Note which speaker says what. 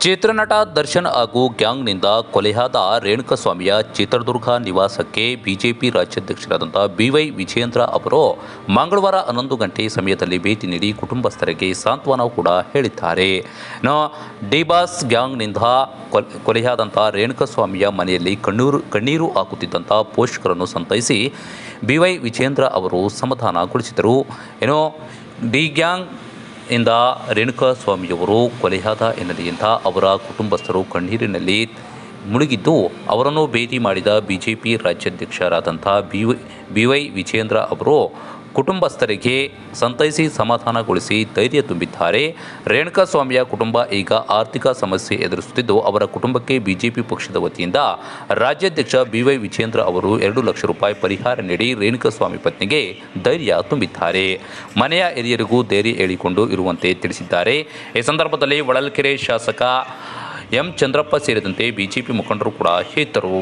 Speaker 1: ಚಿತ್ರನಟ ದರ್ಶನ್ ಹಾಗೂ ಗ್ಯಾಂಗ್ನಿಂದ ಕೊಲೆಯಾದ ರೇಣುಕಾಸ್ವಾಮಿಯ ಚಿತ್ರದುರ್ಗ ನಿವಾಸಕ್ಕೆ ಬಿಜೆಪಿ ರಾಜ್ಯಾಧ್ಯಕ್ಷರಾದಂಥ BY ವಿಜಯೇಂದ್ರ ಅವರು ಮಂಗಳವಾರ 11 ಗಂಟೆ ಸಮಯದಲ್ಲಿ ಭೇಟಿ ನೀಡಿ ಕುಟುಂಬಸ್ಥರಿಗೆ ಸಾಂತ್ವನ ಕೂಡ ಹೇಳಿದ್ದಾರೆ. ಡಿಬಾಸ್ ಗ್ಯಾಂಗ್ನಿಂದ ಕೊಲೆಯಾದಂಥ ರೇಣುಕಾಸ್ವಾಮಿಯ ಮನೆಯಲ್ಲಿ ಕಣ್ಣೀರು ಹಾಕುತ್ತಿದ್ದಂಥ ಪೋಷಕರನ್ನು ಸಂತೈಸಿ BY ವಿಜಯೇಂದ್ರ ಅವರು ಸಮಾಧಾನಗೊಳಿಸಿದರು. ಡಿ ಗ್ಯಾಂಗ್ ಇಂದ ರೇಣುಕಾಸ್ವಾಮಿಯವರು ಕೊಲೆಯಾದ ಹಿನ್ನೆಲೆಯಿಂದ ಅವರ ಕುಟುಂಬಸ್ಥರು ಕಣ್ಣೀರಿನಲ್ಲಿ ಮುಳುಗಿದ್ದು ಅವರನ್ನು ಭೇಟಿ ಮಾಡಿದ ಬಿಜೆಪಿ ರಾಜ್ಯಾಧ್ಯಕ್ಷರಾದಂಥ BY ವಿಜಯೇಂದ್ರ ಅವರು ಕುಟುಂಬಸ್ಥರಿಗೆ ಸಂತೈಸಿ ಸಮಾಧಾನಗೊಳಿಸಿ ಧೈರ್ಯ ತುಂಬಿದ್ದಾರೆ. ರೇಣುಕಾಸ್ವಾಮಿಯ ಕುಟುಂಬ ಈಗ ಆರ್ಥಿಕ ಸಮಸ್ಯೆ ಎದುರಿಸುತ್ತಿದ್ದು ಅವರ ಕುಟುಂಬಕ್ಕೆ ಬಿಜೆಪಿ ಪಕ್ಷದ ವತಿಯಿಂದ ರಾಜ್ಯಾಧ್ಯಕ್ಷ BY ವಿಜಯೇಂದ್ರ ಅವರು 2 ಲಕ್ಷ ರೂಪಾಯಿ ಪರಿಹಾರ ನೀಡಿ ರೇಣುಕಾಸ್ವಾಮಿ ಪತ್ನಿಗೆ ಧೈರ್ಯ ತುಂಬಿದ್ದಾರೆ. ಮನೆಯ ಹಿರಿಯರಿಗೂ ಧೈರ್ಯ ಹೇಳಿಕೊಂಡು ಇರುವಂತೆ ತಿಳಿಸಿದ್ದಾರೆ. ಈ ಸಂದರ್ಭದಲ್ಲಿ ಹೊಳಲ್ಕೆರೆ ಶಾಸಕ ಎಂ ಚಂದ್ರಪ್ಪ ಸೇರಿದಂತೆ ಬಿಜೆಪಿ ಮುಖಂಡರು ಕೂಡ ಇದ್ದರು.